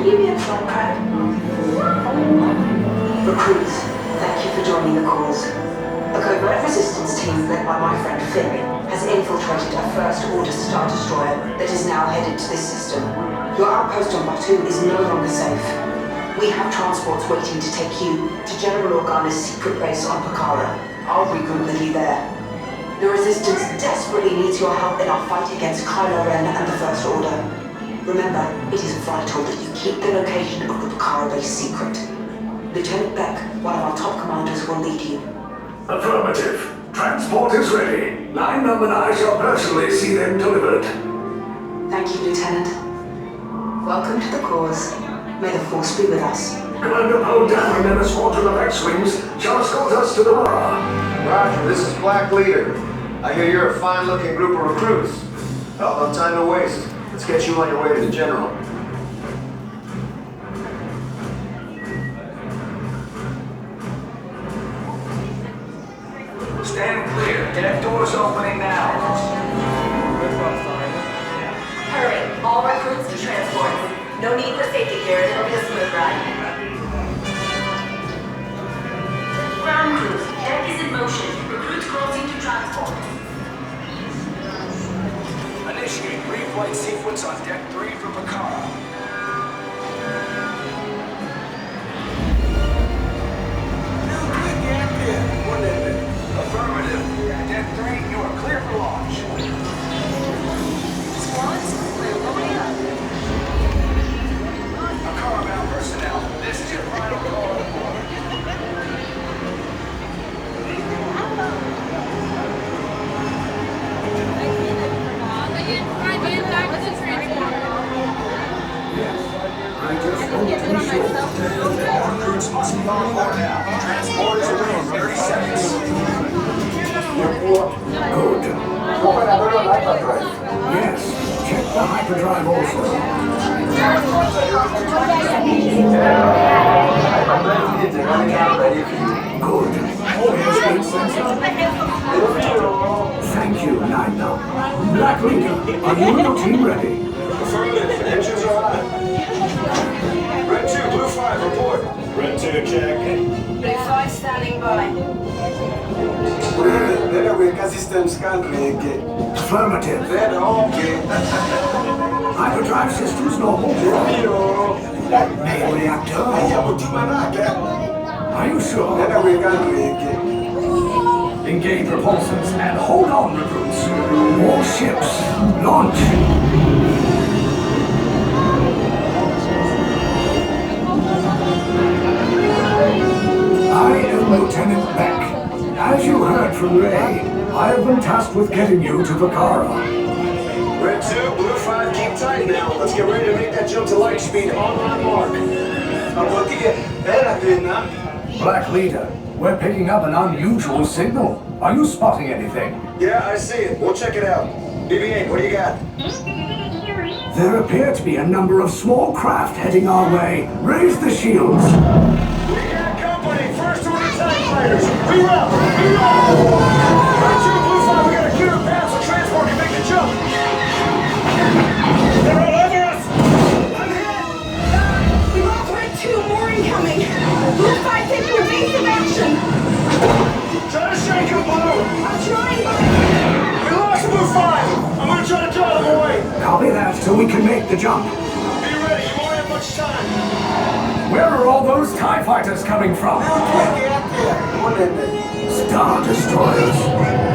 Recruits, thank you for joining the cause. A covert resistance team led by my friend Finn has infiltrated a First Order Star Destroyer that is now headed to this system. Your outpost on Batu is no longer safe. We have transports waiting to take you to General Organa's secret base on Pakara. I'll regroup with you there. The Resistance desperately needs your help in our fight against Kylo Ren and the First Order. Remember, it is vital that you keep the location of the Pakara base secret. Lieutenant Beck, one of our top commanders, will lead you. Affirmative. Transport is ready. Lineman and I shall personally see them delivered. Thank you, Lieutenant. Welcome to the cause. May the Force be with us. Commander Poe Dameron and a squadron of X-Wings shall escort us to the bar. Roger, this is Black Leader. I hear you're a fine-looking group of recruits. Well, no time to waste. Let's get you on your way to the General. Stand clear. Deck doors opening now. Hurry, all recruits to transports. No need for safety gear, it'll be a smooth ride. Ground crews, deck is in motion. Recruits crossing to transport. Initiate reflight sequence on Deck 3 for Pakara. Affirmative. Deck 3, you are clear for launch. Squads, we're loading up. Pakara-bound personnel, this is your final call to board. Recruits must be on board now. Transport is away in 30 seconds. Good. Yes, check the hyperdrive also. Good. Airspeed sensor. Thank you, Nina. Black Leader, are you and your team ready? Affirmative. Engines are on. Red 2, Blue 5, report. Red 2, check. Blue 5 standing by. Network system scan ready. Affirmative. Okay. Hyperdrive systems normal. Main reactor. Are you sure? Engage repulsors and hold on, recruits. More ships. Launch. I am Lieutenant Beck. As you heard from Ray, I have been tasked with getting you to Pakara. Red 2, Blue 5, keep tight now. Let's get ready to make that jump to light speed on my mark. Black Leader, we're picking up an unusual signal. Are you spotting anything? Yeah, I see it. We'll check it out. BB-8, what do you got? There appear to be a number of small craft heading our way. Raise the shields. We got company. First Order TIE fighters. Reroute! Reroute! Red 2, Blue 5, we got a clear path so transport can make the jump. They're all over us! I'm hit! We lost Red 2, more incoming. Blue 5 taking evasive action. Try to shake him, Blue! I'm trying, but... We lost Blue 5! I'm gonna try to draw them away! Copy that so we can make the jump. Be ready, you won't have much time. Where are all those TIE fighters coming from? Star Destroyers.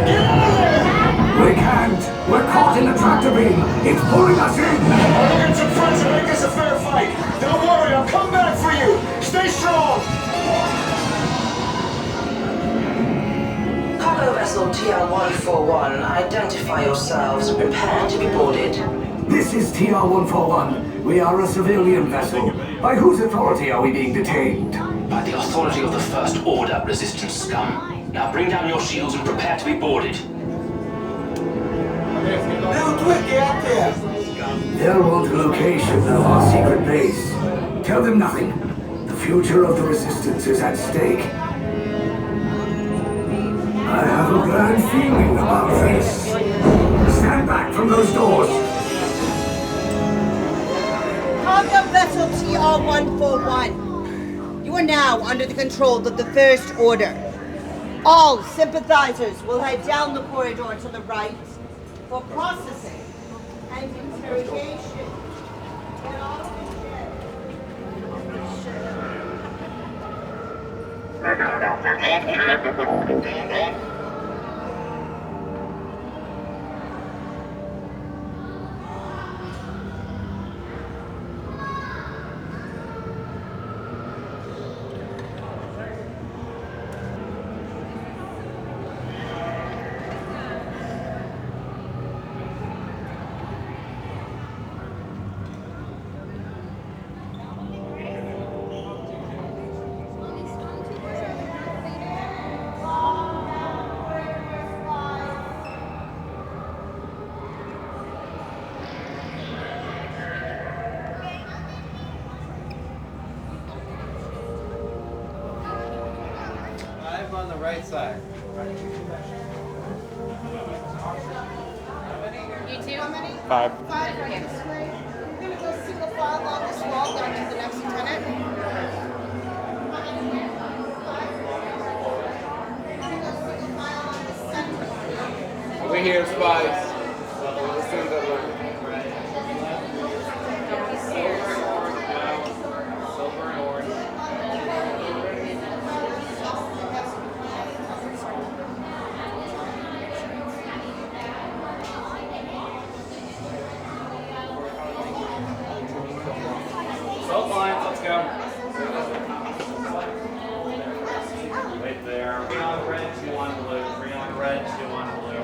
Get out of there! We can't. We're caught in the tractor beam. It's pulling us in. I'll get some friends and make this a fair fight. Don't worry, I'll come back for you. Stay strong. Cargo vessel TR-141, identify yourselves and prepare to be boarded. This is TR-141. We are a civilian vessel. By whose authority are we being detained? By the authority of the First Order, Resistance scum. Now bring down your shields and prepare to be boarded. They'll want a location of our secret base. Tell them nothing. The future of the Resistance is at stake. I have a bad feeling about this. Stand back from those doors. Welcome, vessel TR-141. You are now under the control of the First Order. All sympathizers will head down the corridor to the right for processing and interrogation. Get off the ship. On the right side. You too? How many? 5. 5 right this way. We're going to go single file along this wall down to the next lieutenant. Over here, spies. Listen to them. Silver and orange. Salt lines, let's go. Wait there. 3 on red, 2 on blue. 3 on red, 2 on blue.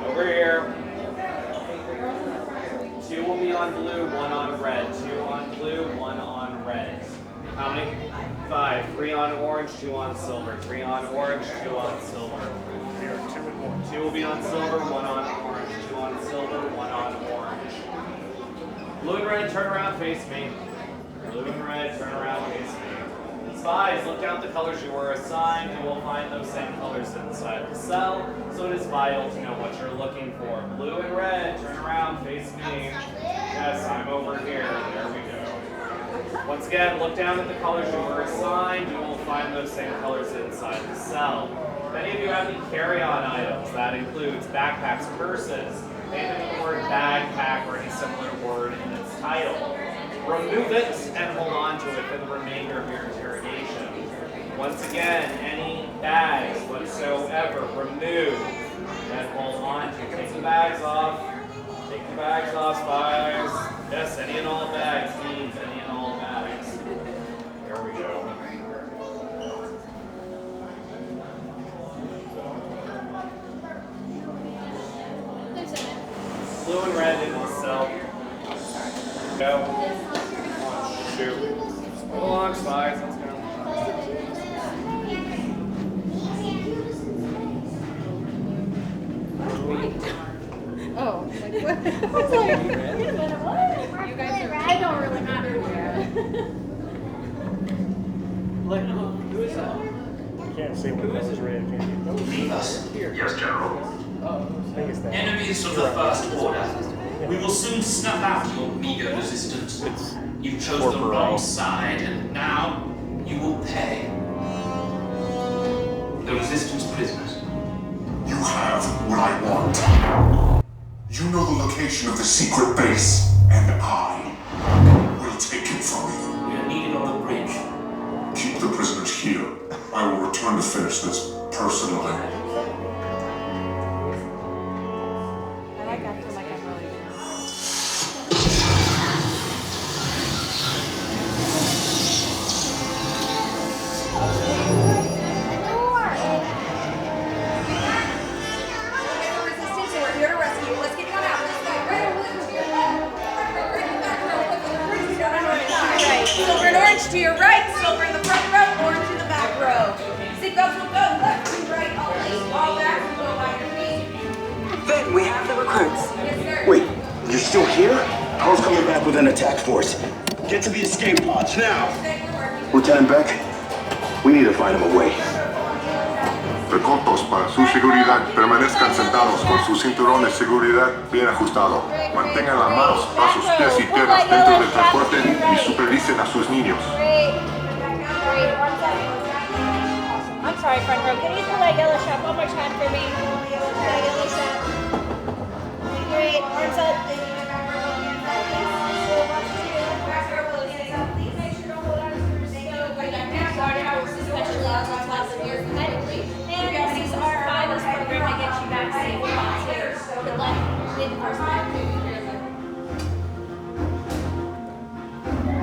Over here. 2 will be on blue, 1 on red. 2 on blue, 1 on red. How many? 5. 3 on orange, 2 on silver. 3 on orange, 2 on silver. 2 will be on silver, 1 on orange. 2 on silver, 1 on orange. Blue and red, turn around, face me. Blue and red, turn around, face me. Spies, look down at the colors you were assigned. You will find those same colors inside the cell, so it is vital to know what you're looking for. Blue and red, turn around, face me. Yes, I'm over here. There we go. Once again, look down at the colors you were assigned. You will find those same colors inside the cell. Many of you have any carry-on items. That includes backpacks, purses, anything with the word backpack or any similar word in its title. Remove it and hold on to it for the remainder of your interrogation. Once again, any bags whatsoever, remove and hold on to. Take the bags off. Take the bags off, spies. Yes, any and all bags, needs any and all bags. There we go. Blue and red in the cell. Go. Shoot. Move along, spies. Let's go. Oh, like what? I was like, wait a minute, what? You guys are, I don't really matter. Like, who is that? You can't see what color's red, can you? Leave us. Yes, General. I think it's that. Enemies of the First Order. We will soon snuff out your meager resistance. You chose the wrong side, and now you will pay. The Resistance prisoners. You have what I want. You know the location of the secret base, and I will take it from you. We are needed on the bridge. Keep the prisoners here. I will return to finish this personally. Silver and orange to your right, silver in the front row, orange in the back row. Seatbelts will go left to right only. All bags will go by your feet. Then we have the recruits. Yes, sir. Wait, you're still here? Carl's coming back with an attack force. Get to the escape pods now. Lieutenant Beck, we need to find him a way. Recaudos para su seguridad, permanezcan sentados con su cinturón de seguridad bien ajustado. Mantengan las manos, brazos, pies y piernas dentro del transporte y supervisen a sus niños. I'm sorry, front row. Can you pull that yellow strap one more time for me? That yellow strap. Great. Arms up. Especially on top of your head. And these are by this program to get you back safe. Good luck.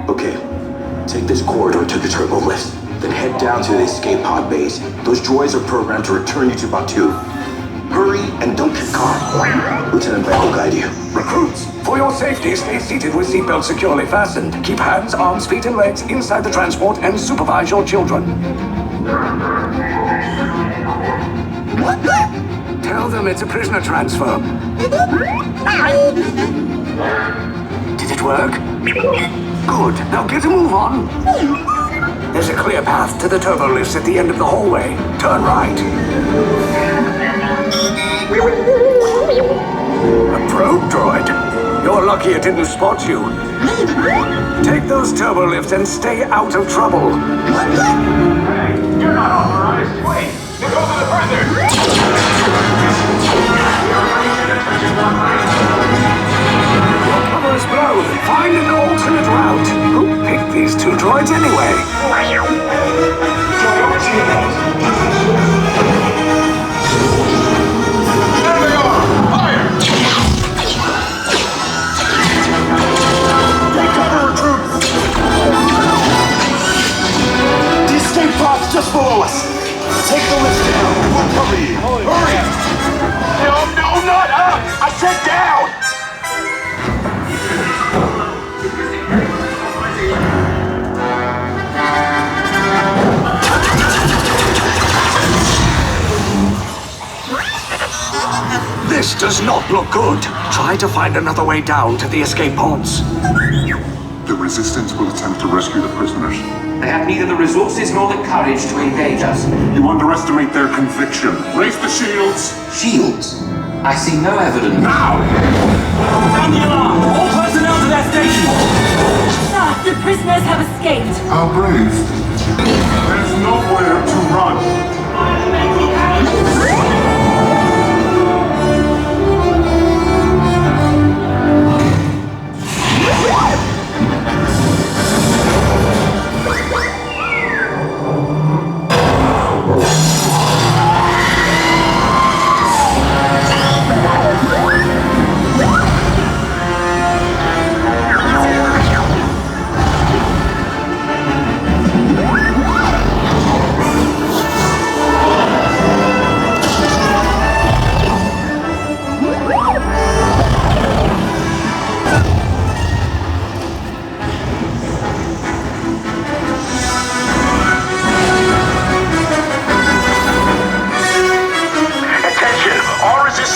Okay, take this corridor to the turbo lift, then head down to the escape pod base. Those droids are programmed to return you to Batuu. Hurry and don't get caught. Lieutenant Beck will guide you. Recruits, for your safety, stay seated with seatbelts securely fastened. Keep hands, arms, feet, and legs inside the transport and supervise your children. Tell them it's a prisoner transfer. Did it work? Good. Now get a move on. There's a clear path to the turbo lifts at the end of the hallway. Turn right. A probe droid? You're lucky it didn't spot you. Take those turbo lifts and stay out of trouble. Hey, you're not authorized. Wait, look over the further. Your cover is blown. Find an alternate route. Who picked these two droids anyway? There they are! Fire! Take cover, recruits! The escape pod's just below us. Take the lift down. We'll cover you. Hurry! No, not up! I said down! This does not look good. Try to find another way down to the escape pods. The Resistance will attempt to rescue the prisoners. They have neither the resources nor the courage to engage us. You underestimate their conviction. Raise the shields! Shields? I see no evidence. Now! Sound the alarm! All personnel to their stations! Sir, the prisoners have escaped. How brave. There's nowhere to run.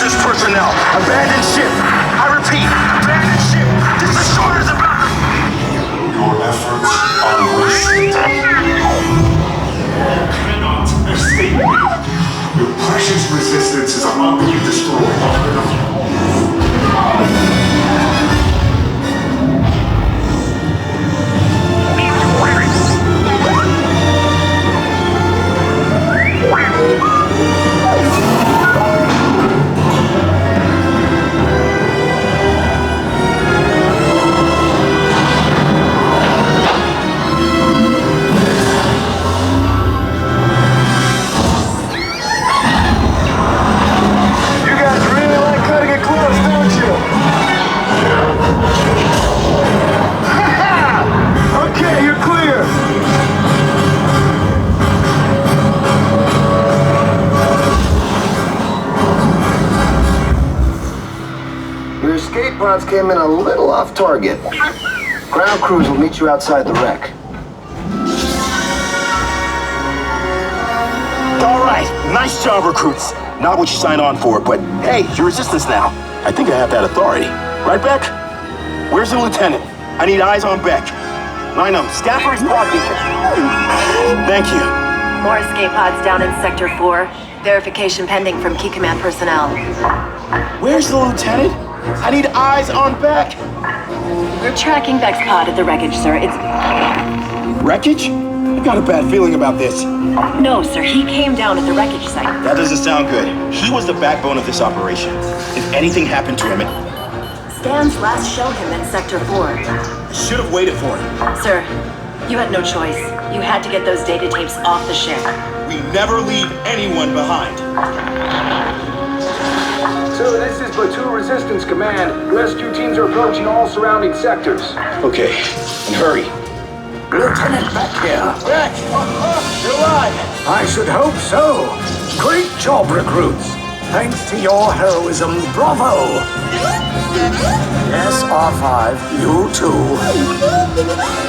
Personnel, abandon ship. I repeat, abandon ship. This is short as a block. Your efforts are wasted. You cannot escape me. Your precious Resistance is about to be destroyed. Pods came in a little off target. Ground crews will meet you outside the wreck. All right, nice job, recruits. Not what you signed on for, but hey, you're Resistance now. I think I have that authority. Right, Beck? Where's the lieutenant? I need eyes on Beck. Line up, Stafford's pod beacon. Thank you. More escape pods down in Sector 4. Verification pending from Key Command personnel. Where's the lieutenant? I need eyes on Beck. We're tracking Beck's pod at the wreckage, sir. It's... Wreckage? I got a bad feeling about this. No, sir. He came down at the wreckage site. That doesn't sound good. He was the backbone of this operation. If anything happened to him, Scans last show him in Sector 4. I should have waited for him. Sir, you had no choice. You had to get those data tapes off the ship. We never leave anyone behind. So this is Platoon Resistance Command. Rescue teams are approaching all surrounding sectors. Okay, and hurry. Lieutenant Beck here. Beck! You're alive! I should hope so. Great job, recruits. Thanks to your heroism, bravo! Yes, R5, you too.